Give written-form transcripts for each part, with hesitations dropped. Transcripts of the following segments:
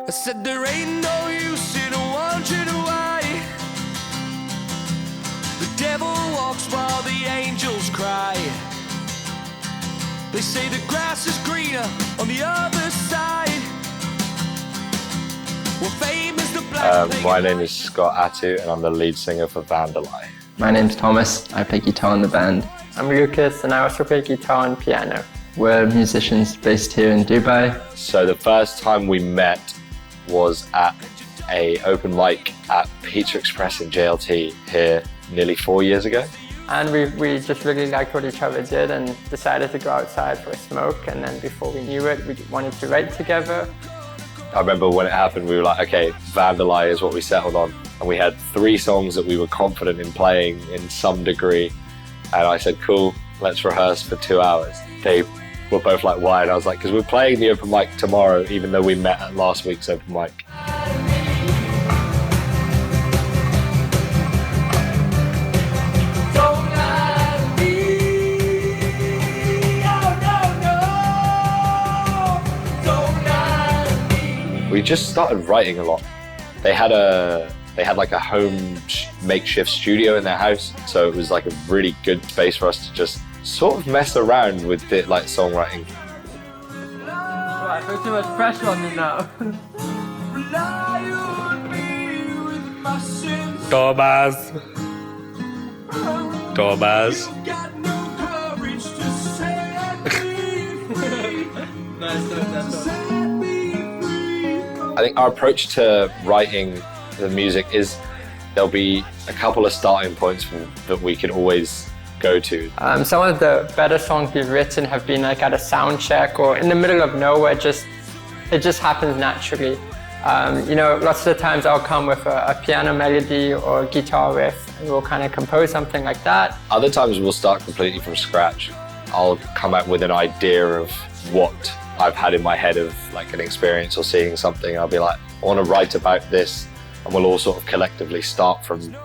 I said there ain't no use in wondering why the devil walks while the angels cry. They say the grass is greener on the other side. Well, fame is the black. My name is Scott Attu and I'm the lead singer for Vandalye. My name's Thomas, I play guitar in the band. I'm Lucas and I also play guitar and piano. We're musicians based here in Dubai. So the first time we met was at an open mic at Pizza Express in JLT here nearly 4 years ago. And we just really liked what each other did and decided to go outside for a smoke, and then before we knew it, we wanted to write together. I remember when it happened, we were like, okay, Vandalye is what we settled on. And we had 3 songs that we were confident in playing in some degree. And I said, cool, let's rehearse for 2 hours. They were both like, why? And I was like, because we're playing the open mic tomorrow, even though we met at last week's open mic. We just started writing a lot. They had like a home makeshift studio in their house, so it was like a really good space for us to just sort of mess around with it, like songwriting. Oh, I feel too much pressure on me now. Thomas. I think our approach to writing the music is there'll be a couple of starting points that we can always go to. Some of the better songs we've written have been like at a sound check or in the middle of nowhere. It just happens naturally. You know, lots of the times I'll come with a piano melody or a guitar riff and we'll kind of compose something like that. Other times we'll start completely from scratch. I'll come out with an idea of what I've had in my head of like an experience or seeing something. I'll be like, I want to write about this, and we'll all sort of collectively start from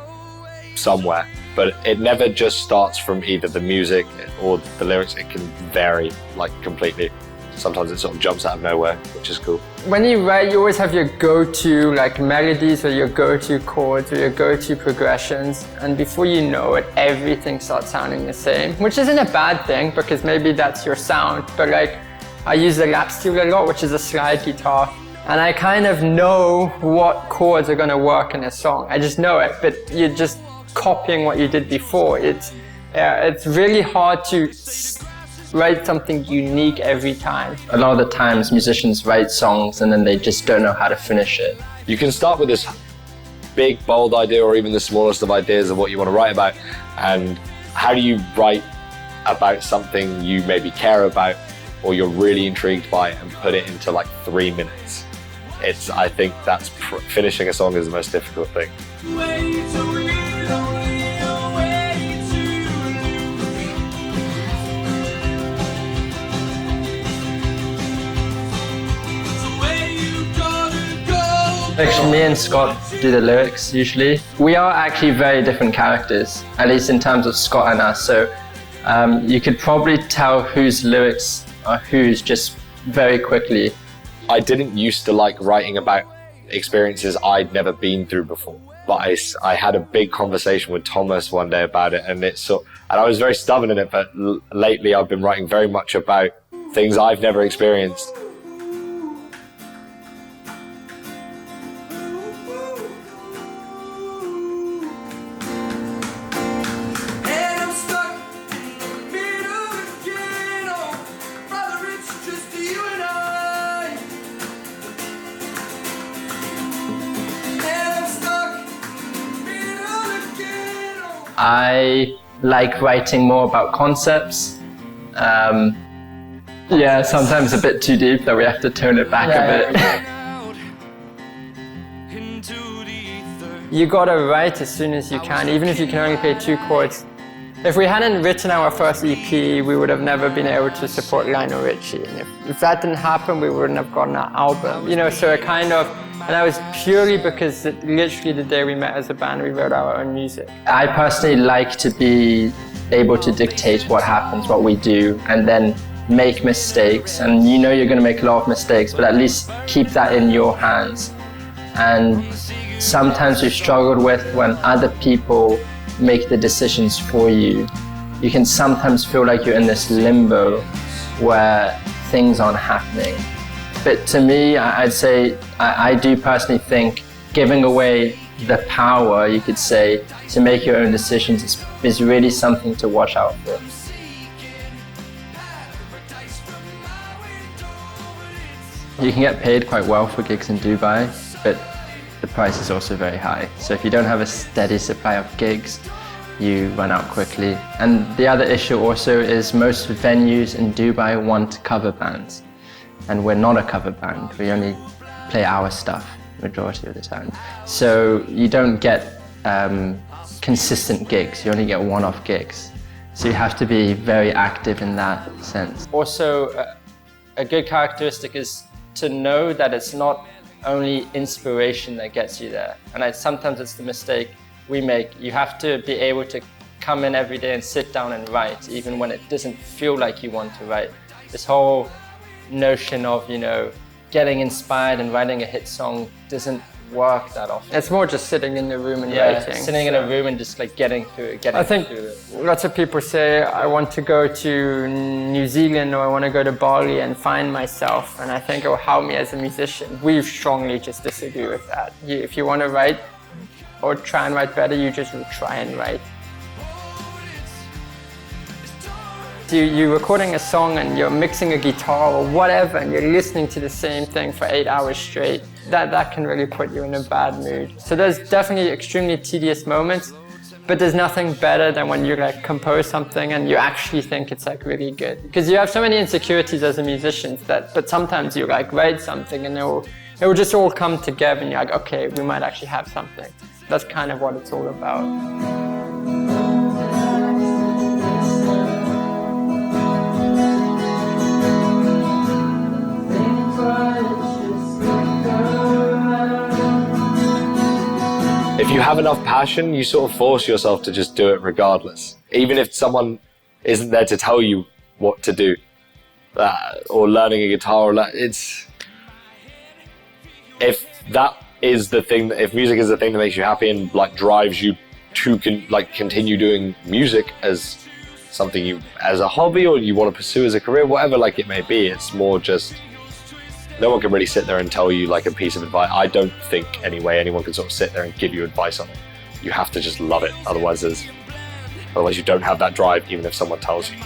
somewhere. But it never just starts from either the music or the lyrics. It can vary like completely. Sometimes it sort of jumps out of nowhere, which is cool. When you write, you always have your go-to like melodies or your go-to chords or your go-to progressions, and before you know it, everything starts sounding the same, which isn't a bad thing because maybe that's your sound. But like, I use the lap steel a lot, which is a slide guitar, and I kind of know what chords are going to work in a song. I just know it, but you're just copying what you did before. It's really hard to write something unique every time. A lot of the times musicians write songs and then they just don't know how to finish it. You can start with this big, bold idea or even the smallest of ideas of what you want to write about. And how do you write about something you maybe care about or you're really intrigued by and put it into like 3 minutes? I think that's finishing a song is the most difficult thing. Actually, me and Scott do the lyrics usually. We are actually very different characters, at least in terms of Scott and us. So you could probably tell whose lyrics are whose just very quickly. I didn't used to like writing about experiences I'd never been through before. But I had a big conversation with Thomas one day about it, and and I was very stubborn in it, but lately I've been writing very much about things I've never experienced. I like writing more about concepts. Yeah, sometimes a bit too deep that we have to tone it back a bit. You gotta write as soon as you can, even if you can only play 2 chords. If we hadn't written our first EP, we would have never been able to support Lionel Richie. And if that didn't happen, we wouldn't have gotten our album. You know, so it kind of, and that was purely because literally the day we met as a band, we wrote our own music. I personally like to be able to dictate what happens, what we do, and then make mistakes, and you know you're going to make a lot of mistakes, but at least keep that in your hands. And sometimes we've struggled with when other people make the decisions for you. You can sometimes feel like you're in this limbo where things aren't happening. But to me, I'd say, I do personally think giving away the power, you could say, to make your own decisions is really something to watch out for. You can get paid quite well for gigs in Dubai, but the price is also very high. So if you don't have a steady supply of gigs, you run out quickly. And the other issue also is most venues in Dubai want cover bands. And we're not a cover band, we only play our stuff majority of the time. So you don't get consistent gigs, you only get one-off gigs. So you have to be very active in that sense. Also, a good characteristic is to know that it's not only inspiration that gets you there. And sometimes it's the mistake we make. You have to be able to come in every day and sit down and write, even when it doesn't feel like you want to write. This whole notion of, you know, getting inspired and writing a hit song doesn't work that often. It's more just sitting in the room and writing. Sitting in a room and just like getting through it, I think lots of people say, I want to go to New Zealand or I want to go to Bali and find myself, and I think it will help me as a musician. We strongly just disagree with that. If you want to write or try and write better, you just try and write. You're recording a song and you're mixing a guitar or whatever, and you're listening to the same thing for 8 hours straight. That can really put you in a bad mood. So there's definitely extremely tedious moments, but there's nothing better than when you like compose something and you actually think it's like really good. Because you have so many insecurities as a musician but sometimes you like write something and it will just all come together and you're like, okay, we might actually have something. That's kind of what it's all about. If you have enough passion, you sort of force yourself to just do it regardless. Even if someone isn't there to tell you what to do, or learning a guitar, if that is the thing, if music is the thing that makes you happy and like drives you to continue doing music as something as a hobby or you want to pursue as a career, whatever like it may be, it's more just, no one can really sit there and tell you like a piece of advice. I don't think anyway anyone can sort of sit there and give you advice on it. You have to just love it. Otherwise you don't have that drive even if someone tells you.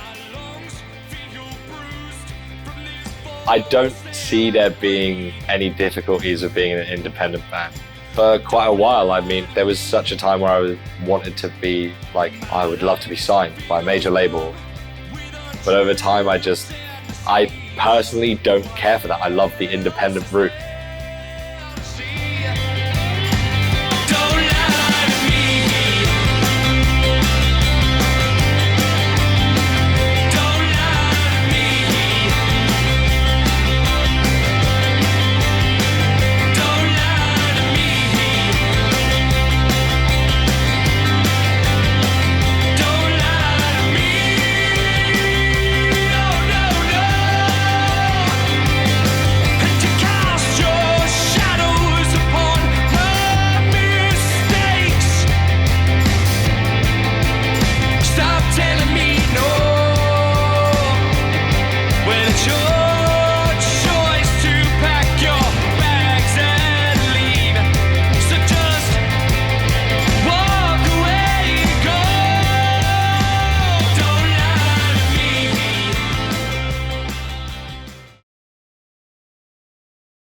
I don't see there being any difficulties of being an independent band. For quite a while, I mean, there was such a time where I wanted to be like, I would love to be signed by a major label. But over time, I personally don't care for that. I love the independent route.